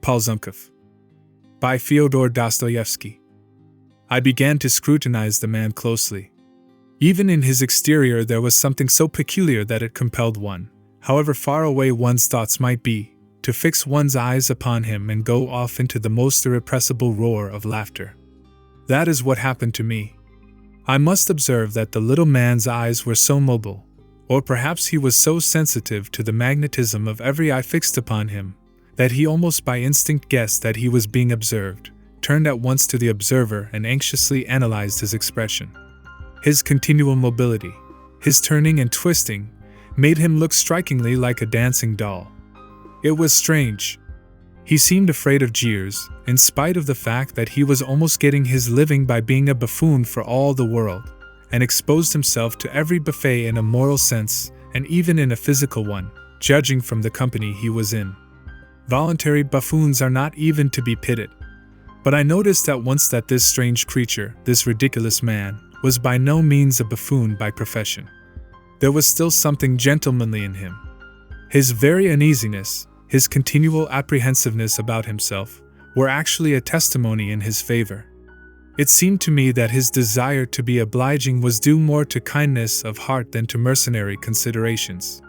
Polzunkov. By Fyodor Dostoevsky. I began to scrutinize the man closely. Even in his exterior there was something so peculiar that it compelled one, however far away one's thoughts might be, to fix one's eyes upon him and go off into the most irrepressible roar of laughter. That is what happened to me. I must observe that the little man's eyes were so mobile, or perhaps he was so sensitive to the magnetism of every eye fixed upon him, that he almost by instinct guessed that he was being observed, turned at once to the observer and anxiously analyzed his expression. His continual mobility, his turning and twisting, made him look strikingly like a dancing doll. It was strange. He seemed afraid of jeers, in spite of the fact that he was almost getting his living by being a buffoon for all the world, and exposed himself to every buffet in a moral sense, and even in a physical one, judging from the company he was in. Voluntary buffoons are not even to be pitied. But I noticed at once that this strange creature, this ridiculous man, was by no means a buffoon by profession. There was still something gentlemanly in him. His very uneasiness, his continual apprehensiveness about himself, were actually a testimony in his favor. It seemed to me that his desire to be obliging was due more to kindness of heart than to mercenary considerations.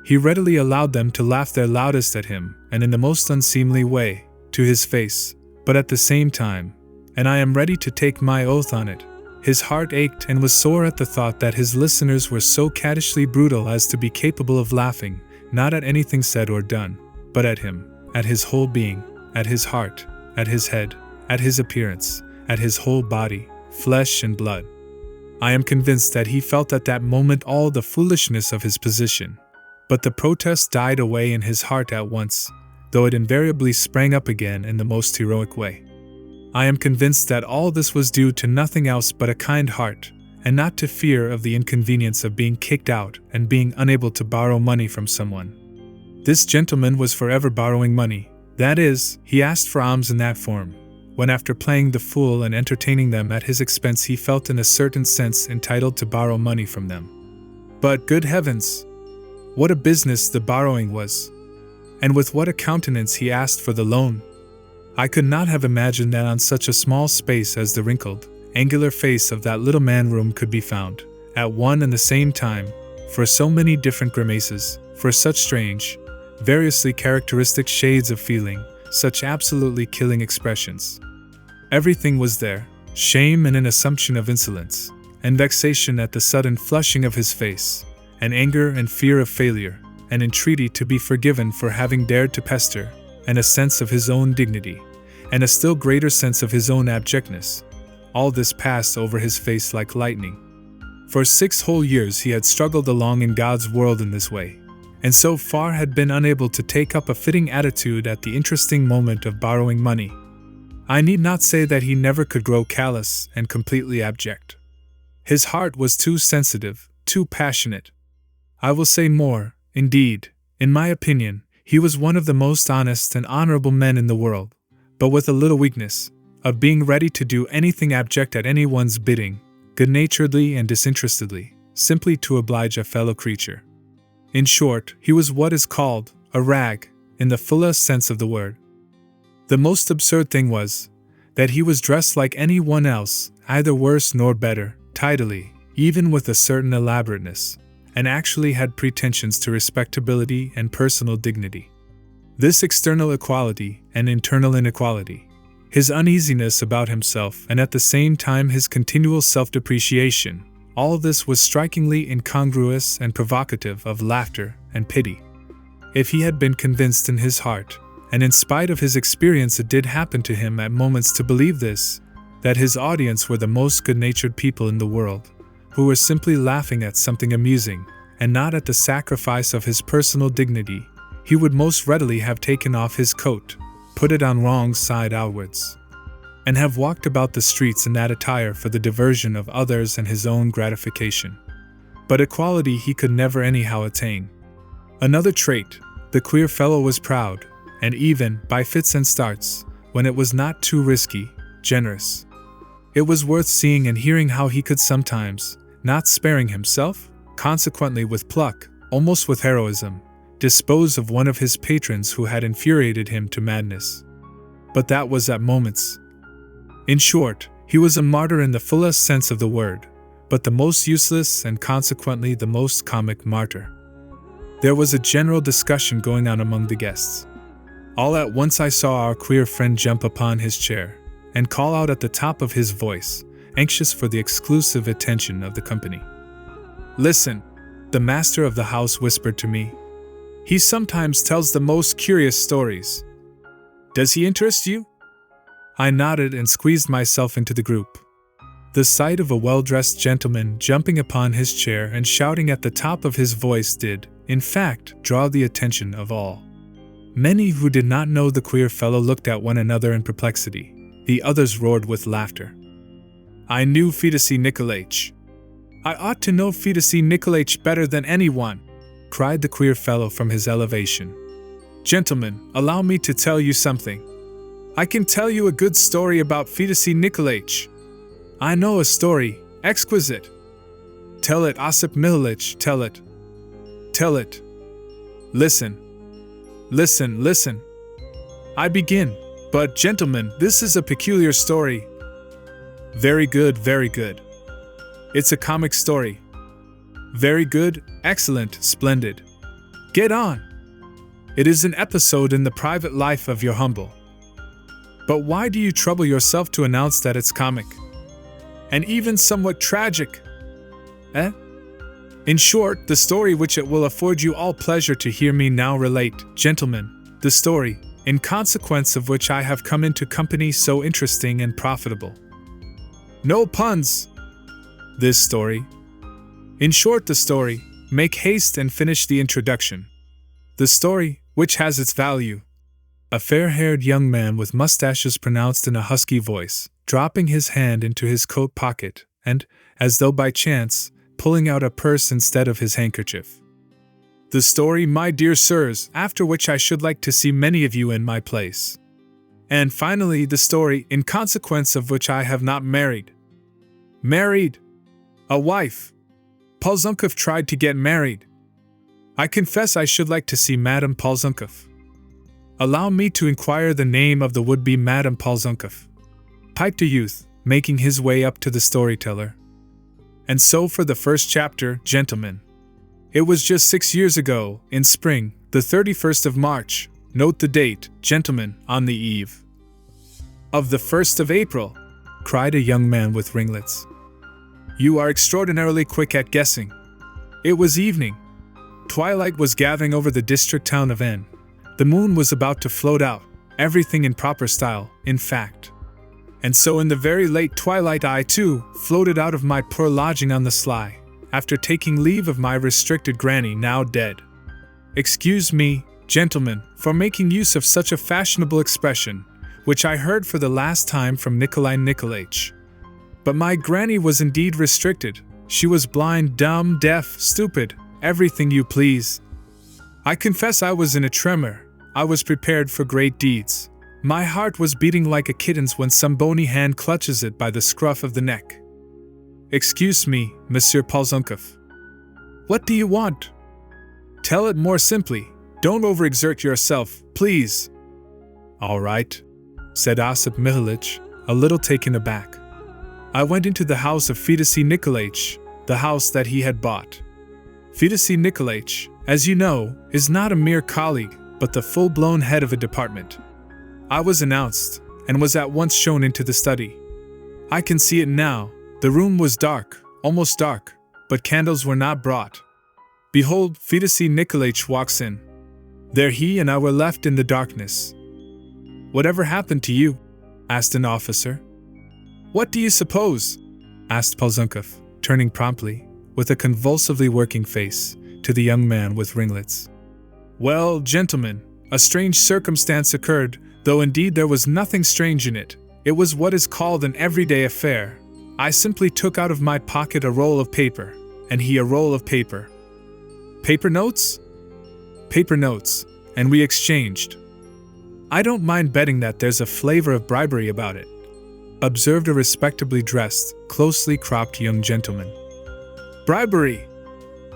He readily allowed them to laugh their loudest at him, and in the most unseemly way, to his face, but at the same time, and I am ready to take my oath on it, his heart ached and was sore at the thought that his listeners were so caddishly brutal as to be capable of laughing, not at anything said or done, but at him, at his whole being, at his heart, at his head, at his appearance, at his whole body, flesh and blood. I am convinced that he felt at that moment all the foolishness of his position, but the protest died away in his heart at once, though it invariably sprang up again in the most heroic way. I am convinced that all this was due to nothing else but a kind heart, and not to fear of the inconvenience of being kicked out and being unable to borrow money from someone. This gentleman was forever borrowing money, that is, he asked for alms in that form, when after playing the fool and entertaining them at his expense he felt in a certain sense entitled to borrow money from them. But, good heavens! What a business the borrowing was! And with what a countenance he asked for the loan! I could not have imagined that on such a small space as the wrinkled, angular face of that little man room could be found, at one and the same time, for so many different grimaces, for such strange, variously characteristic shades of feeling, such absolutely killing expressions. Everything was there, shame and an assumption of insolence, and vexation at the sudden flushing of his face, and anger and fear of failure, and entreaty to be forgiven for having dared to pester, and a sense of his own dignity, and a still greater sense of his own abjectness. All this passed over his face like lightning. For 6 whole years he had struggled along in God's world in this way, and so far had been unable to take up a fitting attitude at the interesting moment of borrowing money. I need not say that he never could grow callous and completely abject. His heart was too sensitive, too passionate. I will say more, indeed, in my opinion, he was one of the most honest and honorable men in the world, but with a little weakness, of being ready to do anything abject at anyone's bidding, good-naturedly and disinterestedly, simply to oblige a fellow creature. In short, he was what is called a rag, in the fullest sense of the word. The most absurd thing was, that he was dressed like any one else, either worse nor better, tidily, even with a certain elaborateness, and actually had pretensions to respectability and personal dignity. This external equality and internal inequality, his uneasiness about himself and at the same time his continual self-depreciation, all this was strikingly incongruous and provocative of laughter and pity. If he had been convinced in his heart, and in spite of his experience it did happen to him at moments to believe this, that his audience were the most good-natured people in the world, who were simply laughing at something amusing, and not at the sacrifice of his personal dignity, he would most readily have taken off his coat, put it on wrong side outwards, and have walked about the streets in that attire for the diversion of others and his own gratification. But equality he could never anyhow attain. Another trait, the queer fellow was proud, and even, by fits and starts, when it was not too risky, generous. It was worth seeing and hearing how he could sometimes, not sparing himself, consequently with pluck, almost with heroism, dispose of one of his patrons who had infuriated him to madness, but that was at moments. In short, he was a martyr in the fullest sense of the word, but the most useless and consequently the most comic martyr. There was a general discussion going on among the guests. All at once I saw our queer friend jump upon his chair and call out at the top of his voice, anxious for the exclusive attention of the company. "Listen," the master of the house whispered to me. "He sometimes tells the most curious stories. Does he interest you?" I nodded and squeezed myself into the group. The sight of a well-dressed gentleman jumping upon his chair and shouting at the top of his voice did, in fact, draw the attention of all. Many who did not know the queer fellow looked at one another in perplexity. The others roared with laughter. I knew Fyodor Nikolaich. "I ought to know Fyodor Nikolaich better than anyone," cried the queer fellow from his elevation. "Gentlemen, allow me to tell you something. I can tell you a good story about Fyodor Nikolaich. I know a story, exquisite. Tell it, Osip Mihalich, tell it. Tell it. Listen. Listen, listen. I begin, but gentlemen, this is a peculiar story. Very good, very good. It's a comic story. Very good, excellent, splendid. Get on. It is an episode in the private life of your humble. But why do you trouble yourself to announce that it's comic? And even somewhat tragic? In short, the story which it will afford you all pleasure to hear me now relate, gentlemen, the story, in consequence of which I have come into company so interesting and profitable. No puns! This story. In short, the story, make haste and finish the introduction. The story, which has its value. A fair-haired young man with mustaches pronounced in a husky voice, dropping his hand into his coat pocket, and, as though by chance, pulling out a purse instead of his handkerchief. The story, my dear sirs, after which I should like to see many of you in my place. And finally, the story, in consequence of which I have not married. Married! A wife! Polzunkov tried to get married. I confess I should like to see Madame Polzunkov. Allow me to inquire the name of the would-be Madame Polzunkov, piped a youth, making his way up to the storyteller. And so for the first chapter, gentlemen. It was just 6 years ago, in spring, the 31st of March, note the date, gentlemen, on the eve of the 1st of April, cried a young man with ringlets. You are extraordinarily quick at guessing. It was evening. Twilight was gathering over the district town of N. The moon was about to float out, everything in proper style, in fact. And so in the very late twilight I, too, floated out of my poor lodging on the sly, after taking leave of my restricted granny, now dead. Excuse me, gentlemen, for making use of such a fashionable expression, which I heard for the last time from Nikolai Nikolaich. But my granny was indeed restricted. She was blind, dumb, deaf, stupid, everything you please. I confess I was in a tremor. I was prepared for great deeds. My heart was beating like a kitten's when some bony hand clutches it by the scruff of the neck. Excuse me, Monsieur Polzunkov. What do you want? Tell it more simply. Don't overexert yourself, please. All right, said Osip Mihalich, a little taken aback. I went into the house of Fyodor Nikolaich, the house that he had bought. Fyodor Nikolaich, as you know, is not a mere colleague, but the full-blown head of a department. I was announced, and was at once shown into the study. I can see it now. The room was dark, almost dark, but candles were not brought. Behold, Fyodor Nikolaich walks in. There he and I were left in the darkness. Whatever happened to you? Asked an officer. What do you suppose? Asked Polzunkov, turning promptly, with a convulsively working face, to the young man with ringlets. Well, gentlemen, a strange circumstance occurred, though indeed there was nothing strange in it. It was what is called an everyday affair. I simply took out of my pocket a roll of paper, and he a roll of paper. Paper notes? Paper notes, and we exchanged. I don't mind betting that there's a flavor of bribery about it, observed a respectably dressed, closely cropped young gentleman. Bribery!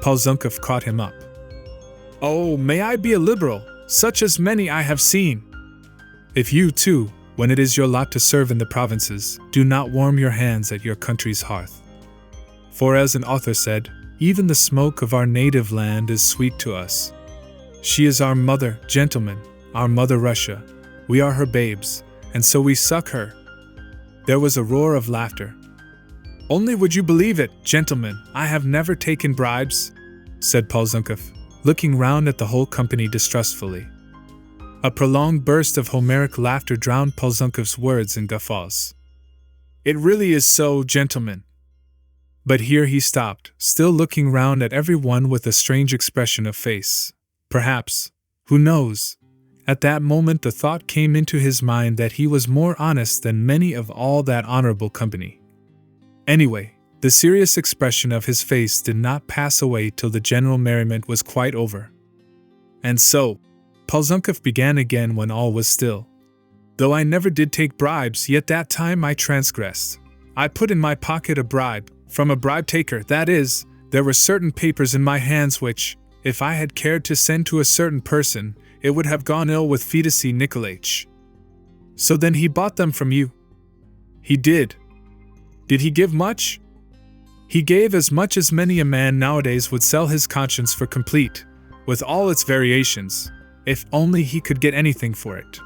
Polzunkov caught him up. Oh, may I be a liberal, such as many I have seen. If you, too, When it is your lot to serve in the provinces, do not warm your hands at your country's hearth. For as an author said, even the smoke of our native land is sweet to us. She is our mother, gentlemen, our mother Russia. We are her babes, and so we suck her. There was a roar of laughter. Only would you believe it, gentlemen, I have never taken bribes, said Polzunkov, looking round at the whole company distrustfully. A prolonged burst of Homeric laughter drowned Polzunkov's words in guffaws. It really is so, gentlemen. But here he stopped, still looking round at everyone with a strange expression of face. Perhaps, who knows? At that moment the thought came into his mind that he was more honest than many of all that honorable company. Anyway, the serious expression of his face did not pass away till the general merriment was quite over. And so, Polzunkov began again when all was still. Though I never did take bribes, yet that time I transgressed. I put in my pocket a bribe, from a bribe-taker, that is, there were certain papers in my hands which, if I had cared to send to a certain person, it would have gone ill with Fyodor Nikolaich. So then he bought them from you? He did. Did he give much? He gave as much as many a man nowadays would sell his conscience for complete, with all its variations, if only he could get anything for it.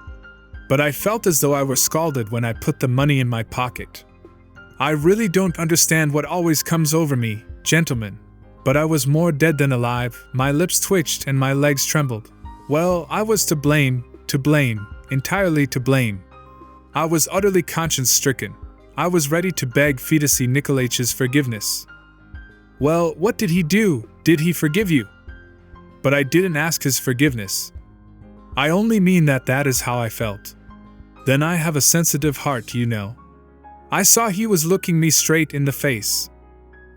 But I felt as though I were scalded when I put the money in my pocket. I really don't understand what always comes over me, gentlemen, but I was more dead than alive, my lips twitched and my legs trembled. Well, I was to blame, entirely to blame. I was utterly conscience-stricken. I was ready to beg Fyodor Nikolaich's forgiveness. Well, what did he do? Did he forgive you? But I didn't ask his forgiveness. I only mean that is how I felt. Then I have a sensitive heart, you know. I saw he was looking me straight in the face.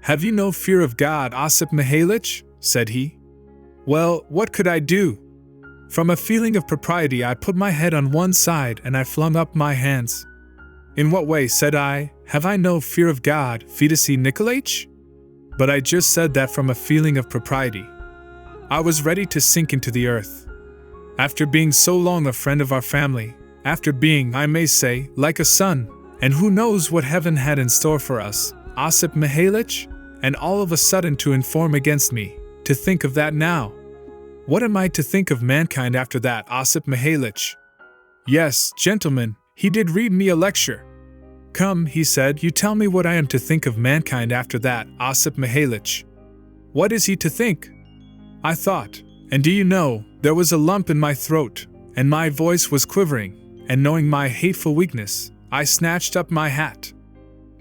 Have you no fear of God, Osip Mihailych? Said he. Well, what could I do? From a feeling of propriety I put my head on one side and I flung up my hands. In what way, said I, have I no fear of God, Fyodor Nikolaich? But I just said that from a feeling of propriety. I was ready to sink into the earth. After being so long a friend of our family, after being, I may say, like a son, and who knows what heaven had in store for us, Osip Mihailych, and all of a sudden to inform against me, to think of that now. What am I to think of mankind after that, Osip Mihailych? Yes, gentlemen, he did read me a lecture. Come, he said, you tell me what I am to think of mankind after that, Osip Mihailych. What is he to think? I thought, and do you know, there was a lump in my throat, and my voice was quivering, and knowing my hateful weakness, I snatched up my hat.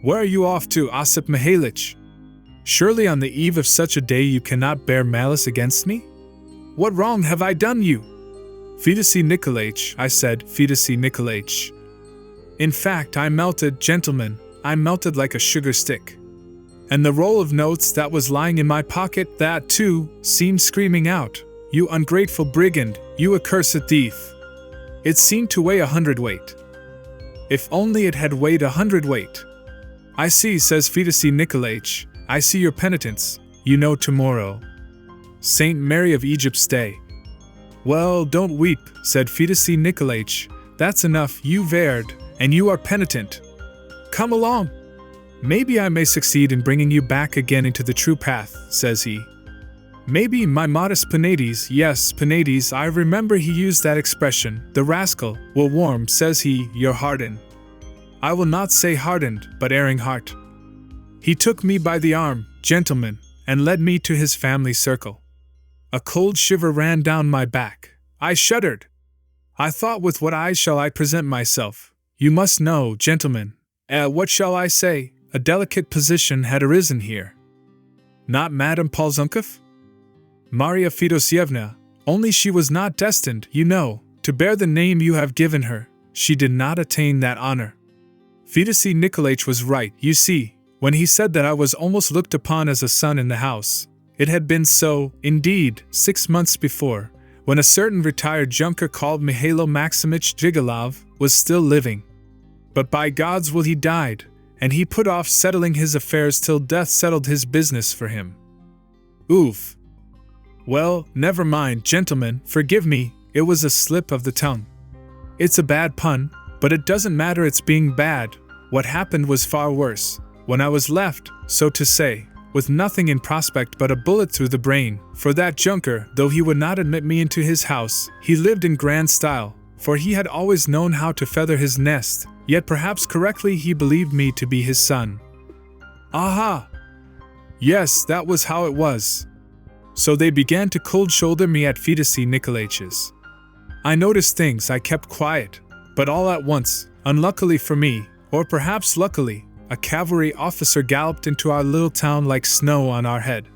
Where are you off to, Osip Mihailych? Surely on the eve of such a day you cannot bear malice against me? What wrong have I done you? Fyodor Nikolaich, I said, Fyodor Nikolaich. In fact, I melted, gentlemen, I melted like a sugar stick. And the roll of notes that was lying in my pocket, that, too, seemed screaming out, you ungrateful brigand, you accursed thief. It seemed to weigh 100 weight. If only it had weighed 100 weight. I see, says Fyodor Nikolaich, I see your penitence, you know tomorrow. Saint Mary of Egypt's day. Well, don't weep, said Fyodor Nikolaich, that's enough, you've erred, and you are penitent. Come along. Maybe I may succeed in bringing you back again into the true path, says he. Maybe my modest Penates, yes, Penates, I remember he used that expression, the rascal, will warm, says he, your hardened. I will not say hardened, but erring heart. He took me by the arm, gentlemen, and led me to his family circle. A cold shiver ran down my back. I shuddered. I thought, with what eyes shall I present myself? You must know, gentlemen, what shall I say, a delicate position had arisen here. Not Madame Polzunkov? Maria Feodosievna, only she was not destined, you know, to bear the name you have given her. She did not attain that honor. Fyodor Nikolaich was right, you see, when he said that I was almost looked upon as a son in the house. It had been so, indeed, 6 months before, when a certain retired junker called Mihailo Maximich Jigolov was still living. But by God's will he died, and he put off settling his affairs till death settled his business for him. Oof. Well, never mind, gentlemen, forgive me, it was a slip of the tongue. It's a bad pun, But it doesn't matter it's being bad. What happened was far worse. When I was left, so to say, with nothing in prospect but a bullet through the brain, for that junker, though he would not admit me into his house, he lived in grand style, for he had always known how to feather his nest, yet perhaps correctly he believed me to be his son. Aha! Yes, that was how it was. So they began to cold-shoulder me at Fyodor Nikolaitch's. I noticed things, I kept quiet, but all at once, unluckily for me, or perhaps luckily, a cavalry officer galloped into our little town like snow on our head.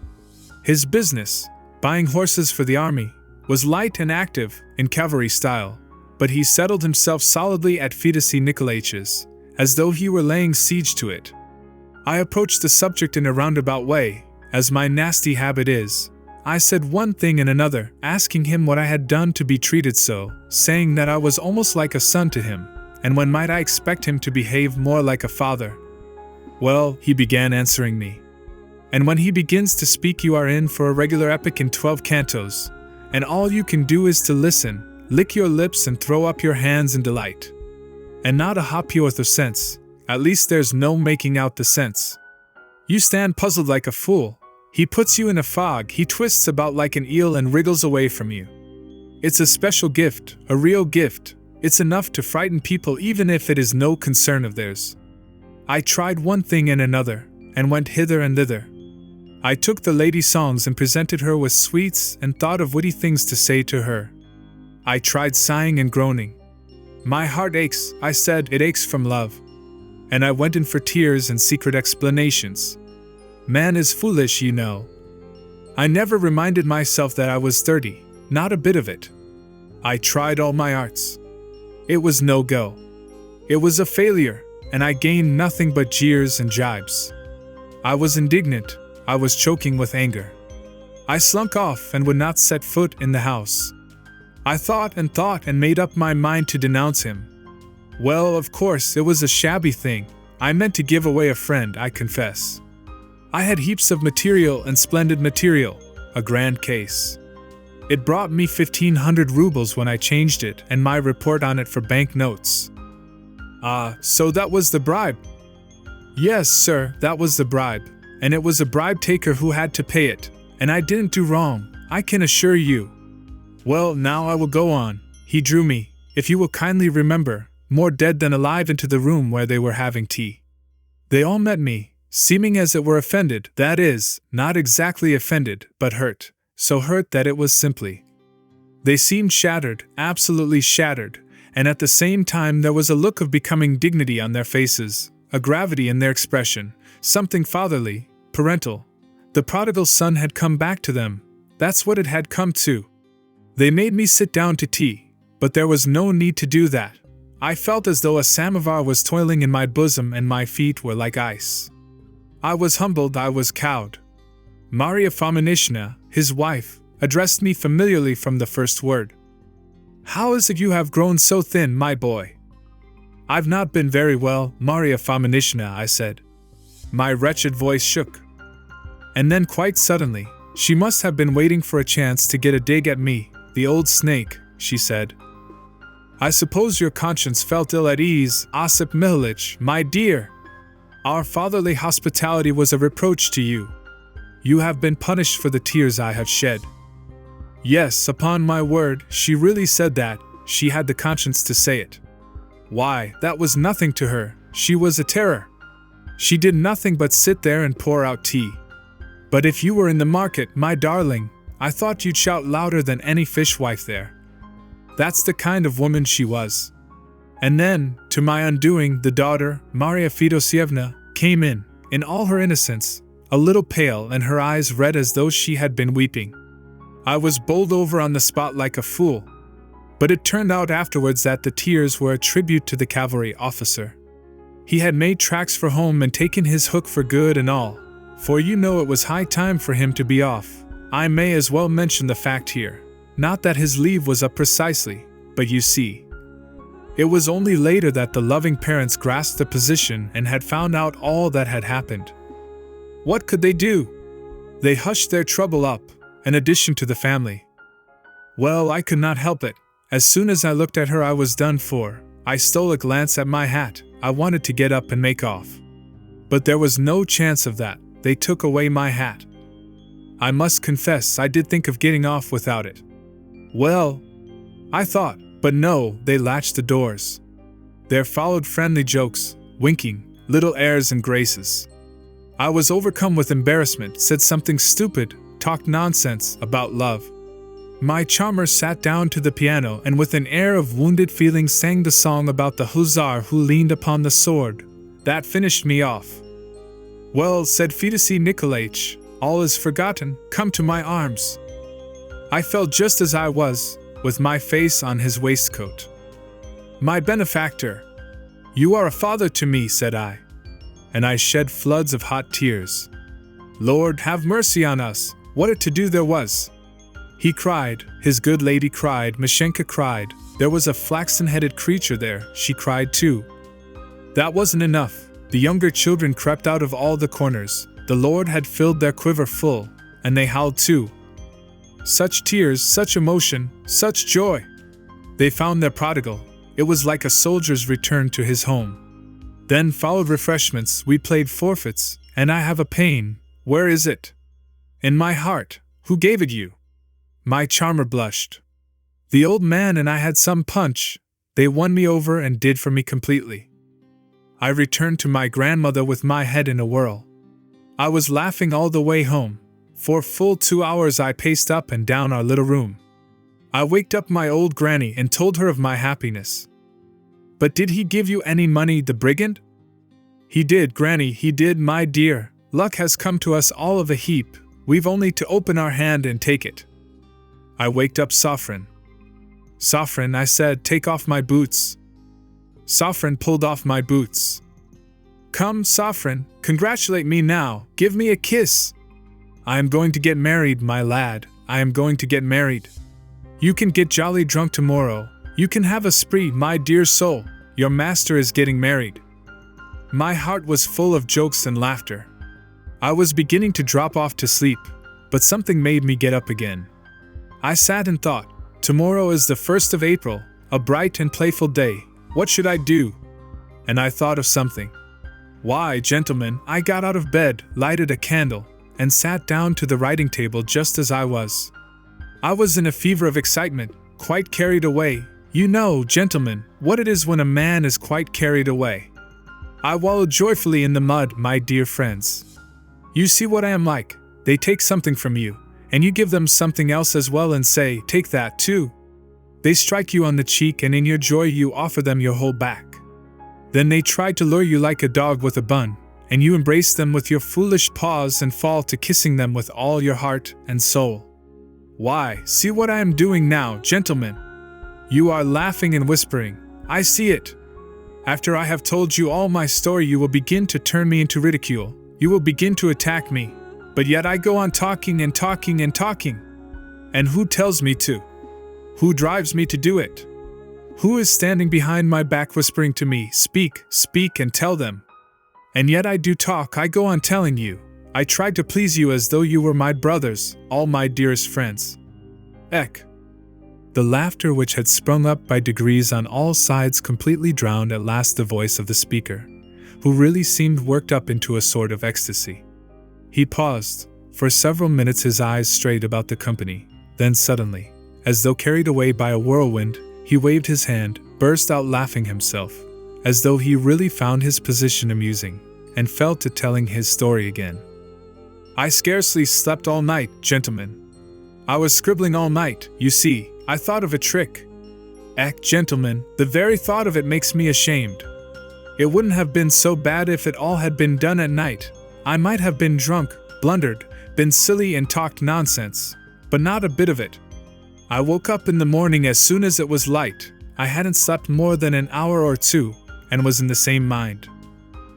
His business, buying horses for the army, was light and active, in cavalry style, but he settled himself solidly at Fyodor Nikolaitch's, as though he were laying siege to it. I approached the subject in a roundabout way, as my nasty habit is. I said one thing and another, asking him what I had done to be treated so, saying that I was almost like a son to him, and when might I expect him to behave more like a father? Well, he began answering me. And when he begins to speak, you are in for a regular epic in 12 cantos, and all you can do is to listen, lick your lips and throw up your hands in delight. And not a ha'porth of sense, at least there's no making out the sense. You stand puzzled like a fool. He puts you in a fog, he twists about like an eel and wriggles away from you. It's a special gift, a real gift. It's enough to frighten people even if it is no concern of theirs. I tried one thing and another, and went hither and thither. I took the lady songs and presented her with sweets and thought of witty things to say to her. I tried sighing and groaning. My heart aches, I said, it aches from love. And I went in for tears and secret explanations. Man is foolish, you know. I never reminded myself that I was 30, not a bit of it. I tried all my arts. It was no go. It was a failure, and I gained nothing but jeers and jibes. I was indignant, I was choking with anger. I slunk off and would not set foot in the house. I thought and made up my mind to denounce him. Well, of course, it was a shabby thing. I meant to give away a friend, I confess. I had heaps of material and splendid material, a grand case. It brought me 1,500 rubles when I changed it and my report on it for banknotes. Ah, so that was the bribe? Yes, sir, that was the bribe, and it was a bribe taker who had to pay it, and I didn't do wrong, I can assure you. Well, now I will go on. He drew me, if you will kindly remember, more dead than alive into the room where they were having tea. They all met me, seeming as it were offended, that is, not exactly offended, but hurt, so hurt that it was simply. They seemed shattered, absolutely shattered, and at the same time there was a look of becoming dignity on their faces, a gravity in their expression, something fatherly, parental. The prodigal son had come back to them, that's what it had come to. They made me sit down to tea, but there was no need to do that. I felt as though a samovar was toiling in my bosom and my feet were like ice. I was humbled, I was cowed. Marya Fominishna, his wife, addressed me familiarly from the first word. How is it you have grown so thin, my boy? I've not been very well, Marya Fominishna, I said. My wretched voice shook. And then quite suddenly, she must have been waiting for a chance to get a dig at me, the old snake, she said. I suppose your conscience felt ill at ease, Osip Mihalich, my dear. Our fatherly hospitality was a reproach to you. You have been punished for the tears I have shed. Yes, upon my word, she really said that, she had the conscience to say it. Why, that was nothing to her, she was a terror. She did nothing but sit there and pour out tea. But if you were in the market, my darling, I thought you'd shout louder than any fishwife there. That's the kind of woman she was. And then, to my undoing, the daughter, Marya Fedosyevna, came in all her innocence, a little pale and her eyes red as though she had been weeping. I was bowled over on the spot like a fool. But it turned out afterwards that the tears were a tribute to the cavalry officer. He had made tracks for home and taken his hook for good and all, for you know it was high time for him to be off. I may as well mention the fact here. Not that his leave was up precisely, but you see. It was only later that the loving parents grasped the position and had found out all that had happened. What could they do? They hushed their trouble up, an addition to the family. Well, I could not help it. As soon as I looked at her I was done for. I stole a glance at my hat. I wanted to get up and make off. But there was no chance of that. They took away my hat. I must confess I did think of getting off without it. Well, I thought, but no, they latched the doors. There followed friendly jokes, winking, little airs and graces. I was overcome with embarrassment, said something stupid, talked nonsense about love. My charmer sat down to the piano and with an air of wounded feeling sang the song about the hussar who leaned upon the sword. That finished me off. Well, said Fyodor Nikolaich, all is forgotten, come to my arms. I felt just as I was, with my face on his waistcoat. My benefactor, you are a father to me, said I. And I shed floods of hot tears. Lord, have mercy on us, what a to-do there was. He cried, his good lady cried, Mashenka cried, there was a flaxen-headed creature there, she cried too. That wasn't enough, the younger children crept out of all the corners, the Lord had filled their quiver full, and they howled too. Such tears, such emotion, such joy! They found their prodigal, it was like a soldier's return to his home. Then followed refreshments, we played forfeits, and I have a pain, where is it? In my heart, who gave it you? My charmer blushed. The old man and I had some punch, they won me over and did for me completely. I returned to my grandmother with my head in a whirl. I was laughing all the way home. For full 2 hours I paced up and down our little room. I waked up my old granny and told her of my happiness. But did he give you any money, the brigand? He did, granny, he did, my dear. Luck has come to us all of a heap, we've only to open our hand and take it. I waked up Sofrin. Sofrin, I said, take off my boots. Sofrin pulled off my boots. Come, Sofrin, congratulate me now, give me a kiss. I am going to get married, my lad, I am going to get married. You can get jolly drunk tomorrow, you can have a spree, my dear soul, your master is getting married. My heart was full of jokes and laughter. I was beginning to drop off to sleep, but something made me get up again. I sat and thought, tomorrow is the 1st of April, a bright and playful day, what should I do? And I thought of something. Why, gentlemen, I got out of bed, lighted a candle, and sat down to the writing table just as I was. I was in a fever of excitement, quite carried away. You know, gentlemen, what it is when a man is quite carried away. I wallowed joyfully in the mud, my dear friends. You see what I am like, they take something from you, and you give them something else as well and say, take that too. They strike you on the cheek and in your joy you offer them your whole back. Then they try to lure you like a dog with a bun, and you embrace them with your foolish paws and fall to kissing them with all your heart and soul. Why, see what I am doing now, gentlemen. You are laughing and whispering, I see it. After I have told you all my story you will begin to turn me into ridicule, you will begin to attack me, but yet I go on talking and talking and talking. And who tells me to? Who drives me to do it? Who is standing behind my back whispering to me, speak, speak and tell them? And yet I do talk, I go on telling you. I try to please you as though you were my brothers, all my dearest friends. Ek. The laughter which had sprung up by degrees on all sides completely drowned at last the voice of the speaker, who really seemed worked up into a sort of ecstasy. He paused. For several minutes his eyes strayed about the company, then suddenly, as though carried away by a whirlwind, he waved his hand, burst out laughing himself, as though he really found his position amusing, and fell to telling his story again. I scarcely slept all night, gentlemen. I was scribbling all night, you see, I thought of a trick. Ek, gentlemen, the very thought of it makes me ashamed. It wouldn't have been so bad if it all had been done at night. I might have been drunk, blundered, been silly and talked nonsense, but not a bit of it. I woke up in the morning as soon as it was light. I hadn't slept more than an hour or two, and was in the same mind.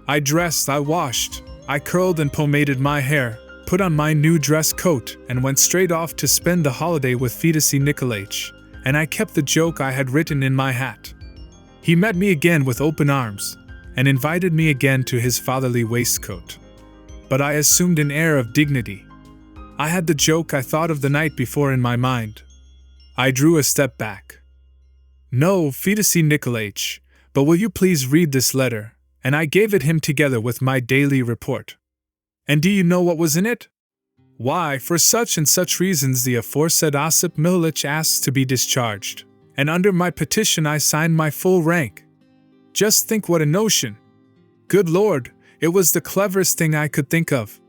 I dressed, I washed, I curled and pomaded my hair, put on my new dress coat, and went straight off to spend the holiday with Fyodor Nikolaich, and I kept the joke I had written in my hat. He met me again with open arms, and invited me again to his fatherly waistcoat. But I assumed an air of dignity. I had the joke I thought of the night before in my mind. I drew a step back. No, Fyodor Nikolaich, But will you please read this letter? And I gave it him together with my daily report. And do you know what was in it? Why, for such and such reasons the aforesaid Osip Mihalich asks to be discharged, and under my petition I signed my full rank. Just think what a notion! Good Lord, it was the cleverest thing I could think of.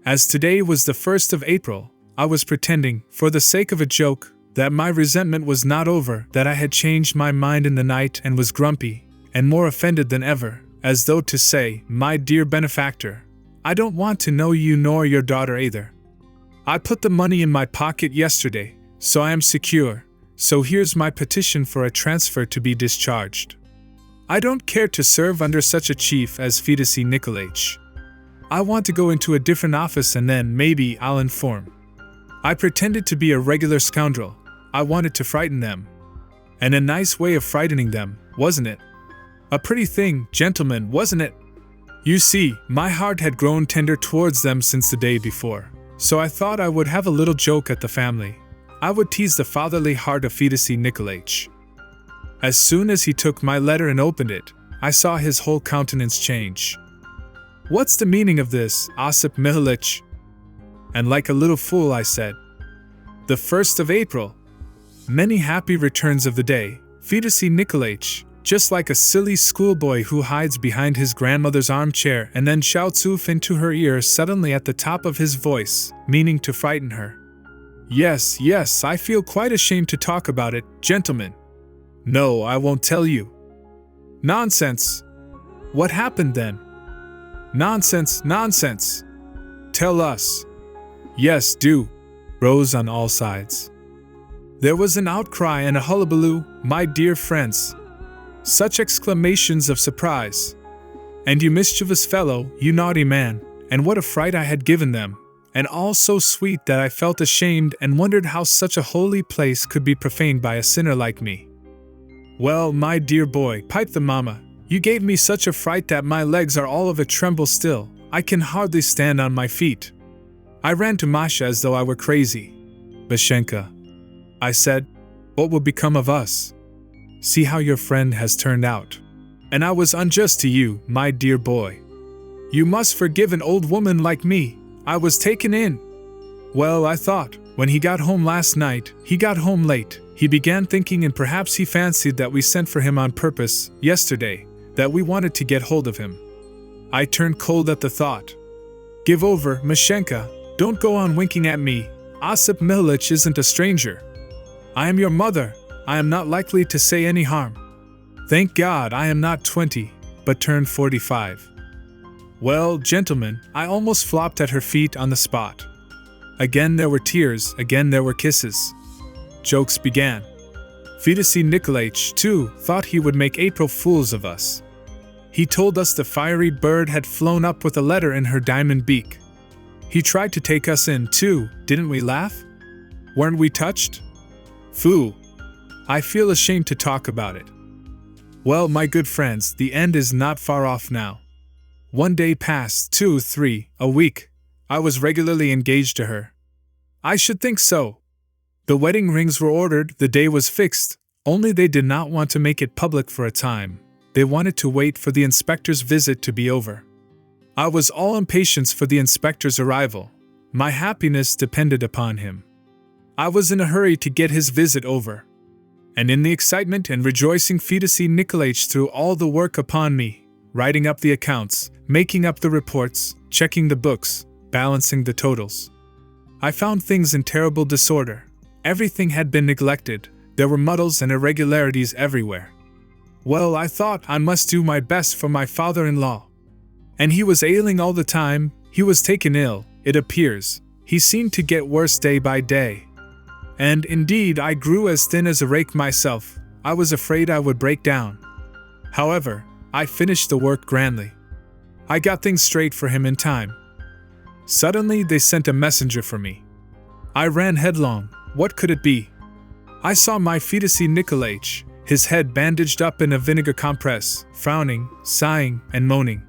As today was the 1st of April, I was pretending, for the sake of a joke, that my resentment was not over, that I had changed my mind in the night and was grumpy, and more offended than ever, as though to say, my dear benefactor, I don't want to know you nor your daughter either. I put the money in my pocket yesterday, so I am secure, so here's my petition for a transfer to be discharged. I don't care to serve under such a chief as Fyodor Nikolaich. I want to go into a different office and then maybe I'll inform. I pretended to be a regular scoundrel. I wanted to frighten them. And a nice way of frightening them, wasn't it? A pretty thing, gentlemen, wasn't it? You see, my heart had grown tender towards them since the day before, so I thought I would have a little joke at the family. I would tease the fatherly heart of Fyodor Nikolaich. As soon as he took my letter and opened it, I saw his whole countenance change. What's the meaning of this, Osip Mihalich? And like a little fool I said, the 1st of April. Many happy returns of the day, Fyodor Nikolaich, just like a silly schoolboy who hides behind his grandmother's armchair and then shouts oof into her ear suddenly at the top of his voice, meaning to frighten her. Yes, I feel quite ashamed to talk about it, gentlemen. No, I won't tell you. Nonsense. What happened then? Nonsense. Tell us. Yes, do. Rose on all sides. There was an outcry and a hullabaloo, my dear friends. Such exclamations of surprise. And you mischievous fellow, you naughty man, and what a fright I had given them, and all so sweet that I felt ashamed and wondered how such a holy place could be profaned by a sinner like me. Well, my dear boy, piped the mamma, you gave me such a fright that my legs are all of a tremble still. I can hardly stand on my feet. I ran to Masha as though I were crazy. Mashenka, I said, what will become of us? See how your friend has turned out. And I was unjust to you, my dear boy. You must forgive an old woman like me. I was taken in. Well, I thought, when he got home last night, he got home late. He began thinking, and perhaps he fancied that we sent for him on purpose, yesterday, that we wanted to get hold of him. I turned cold at the thought. Give over, Mashenka, don't go on winking at me. Osip Mihalich isn't a stranger. I am your mother. I am not likely to say any harm. Thank God I am not 20, but turned 45. Well, gentlemen, I almost flopped at her feet on the spot. Again there were tears, again there were kisses. Jokes began. Fyodor Nikolaich, too, thought he would make April fools of us. He told us the fiery bird had flown up with a letter in her diamond beak. He tried to take us in, too, didn't we laugh? Weren't we touched? Phoo! I feel ashamed to talk about it. Well, my good friends, the end is not far off now. 1 day passed, 2, 3, a week. I was regularly engaged to her. I should think so. The wedding rings were ordered, the day was fixed, only they did not want to make it public for a time. They wanted to wait for the inspector's visit to be over. I was all impatience for the inspector's arrival. My happiness depended upon him. I was in a hurry to get his visit over. And in the excitement and rejoicing, Fyodor Nikolaich threw all the work upon me, writing up the accounts, making up the reports, checking the books, balancing the totals. I found things in terrible disorder. Everything had been neglected. There were muddles and irregularities everywhere. Well, I thought I must do my best for my father-in-law. And he was ailing all the time. He was taken ill, it appears. He seemed to get worse day by day. And indeed, I grew as thin as a rake myself. I was afraid I would break down. However, I finished the work grandly. I got things straight for him in time. Suddenly, they sent a messenger for me. I ran headlong. What could it be? I saw my Fyodor Nikolaich, his head bandaged up in a vinegar compress, frowning, sighing, and moaning.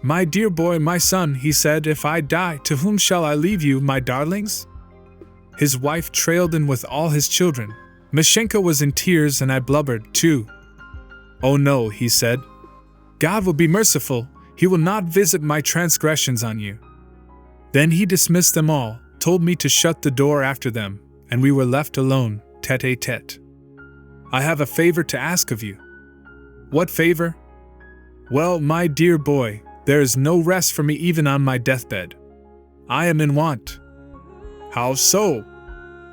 My dear boy, my son, he said, if I die, to whom shall I leave you, my darlings? His wife trailed in with all his children. Mashenka was in tears and I blubbered, too. "Oh no," he said. "God will be merciful. He will not visit my transgressions on you." Then he dismissed them all, told me to shut the door after them, and we were left alone, tête-à-tête. "I have a favor to ask of you." "What favor?" "Well, my dear boy, there is no rest for me even on my deathbed. I am in want." "How so?"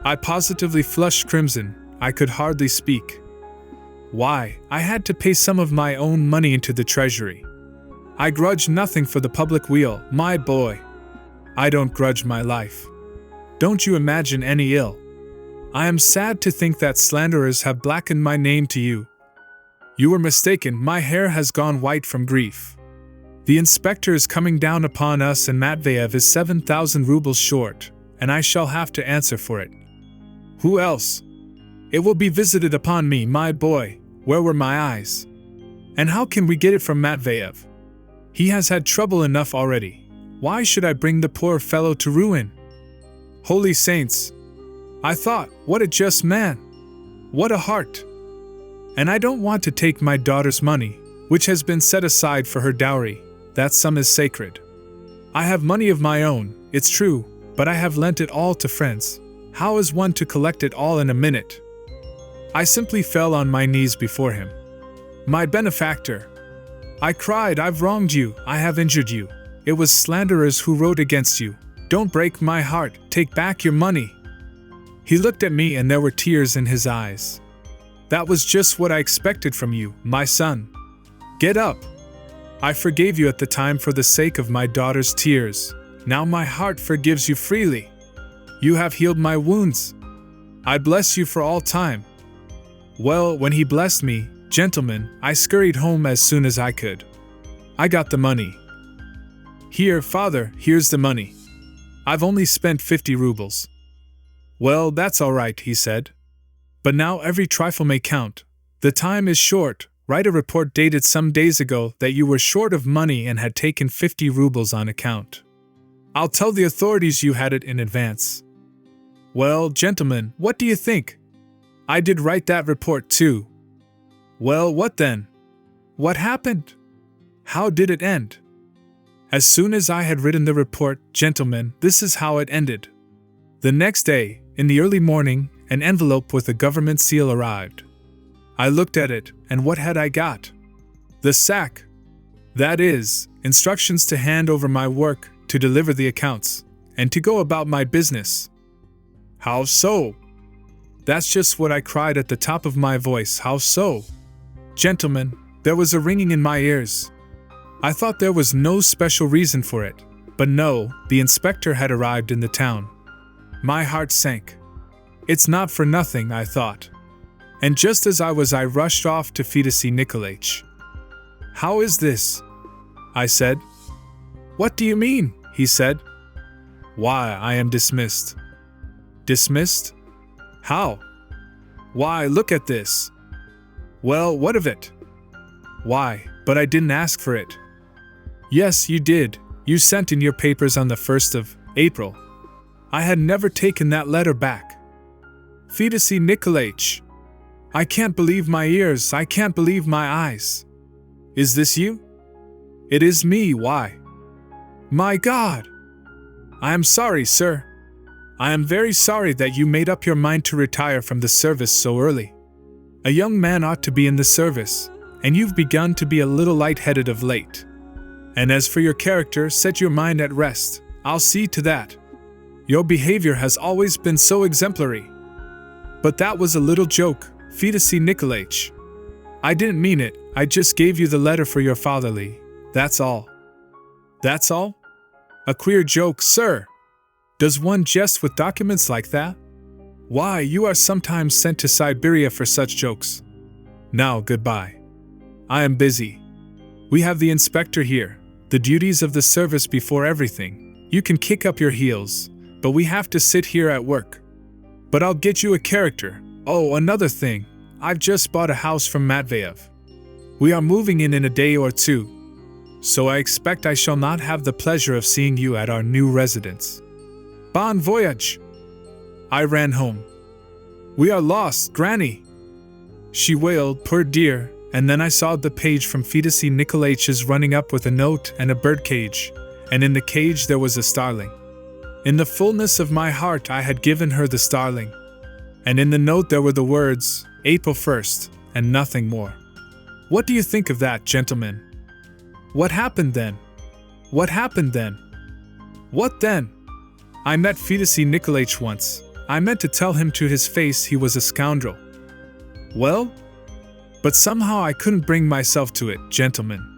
I positively flushed crimson. I could hardly speak. "Why, I had to pay some of my own money into the treasury. I grudge nothing for the public weal, my boy. I don't grudge my life. Don't you imagine any ill. I am sad to think that slanderers have blackened my name to you. You were mistaken, my hair has gone white from grief. The inspector is coming down upon us and Matveyev is 7,000 rubles short, and I shall have to answer for it. Who else? It will be visited upon me, my boy. Where were my eyes? And how can we get it from Matveyev? He has had trouble enough already. Why should I bring the poor fellow to ruin? Holy saints! I thought, what a just man! What a heart! And I don't want to take my daughter's money, which has been set aside for her dowry. That sum is sacred. I have money of my own, it's true, but I have lent it all to friends. How is one to collect it all in a minute? I simply fell on my knees before him. My benefactor! I cried, I've wronged you, I have injured you. It was slanderers who wrote against you. Don't break my heart, take back your money. He looked at me and there were tears in his eyes. That was just what I expected from you, my son. Get up. I forgave you at the time for the sake of my daughter's tears. Now my heart forgives you freely. You have healed my wounds. I bless you for all time. Well, when he blessed me, gentlemen, I scurried home as soon as I could. I got the money. Here, father, here's the money. I've only spent 50 rubles. Well, that's all right, he said. But now every trifle may count. The time is short. Write a report dated some days ago that you were short of money and had taken 50 rubles on account. I'll tell the authorities you had it in advance. Well, gentlemen, what do you think? I did write that report too. Well, what then? What happened? How did it end? As soon as I had written the report, gentlemen, this is how it ended. The next day, in the early morning, an envelope with a government seal arrived. I looked at it, and what had I got? The sack. That is, instructions to hand over my work, to deliver the accounts, and to go about my business. How so? That's just what I cried at the top of my voice, how so? Gentlemen, there was a ringing in my ears. I thought there was no special reason for it, but no, the inspector had arrived in the town. My heart sank. It's not for nothing, I thought. And just as I rushed off to Fyodor Nikolaich. How is this? I said. What do you mean? He said. Why, I am dismissed. Dismissed? How? Why, look at this. Well, what of it? Why, but I didn't ask for it. Yes, you did. You sent in your papers on the 1st of April. I had never taken that letter back. Fyodor Nikolaich. I can't believe my ears, I can't believe my eyes. Is this you? It is me, why? My God! I am sorry, sir. I am very sorry that you made up your mind to retire from the service so early. A young man ought to be in the service, and you've begun to be a little light-headed of late. And as for your character, set your mind at rest. I'll see to that. Your behavior has always been so exemplary. But that was a little joke, Fyodor Nikolaich. I didn't mean it, I just gave you the letter for your fatherly. That's all. That's all? A queer joke, sir. Does one jest with documents like that? Why, you are sometimes sent to Siberia for such jokes. Now, goodbye. I am busy. We have the inspector here. The duties of the service before everything. You can kick up your heels, but we have to sit here at work. But I'll get you a character. Oh, another thing. I've just bought a house from Matveyev. We are moving in a day or two. So I expect I shall not have the pleasure of seeing you at our new residence. Bon voyage! I ran home. We are lost, Granny! She wailed, poor dear, And then I saw the page from Fyodor Nikolaitch's running up with a note and a bird cage, and in the cage there was a starling. In the fullness of my heart I had given her the starling. And in the note there were the words, April 1st, and nothing more. What do you think of that, gentlemen? What happened then? What happened then? What then? I met Fyodor Nikolaitch once. I meant to tell him to his face he was a scoundrel. Well? But somehow I couldn't bring myself to it, gentlemen.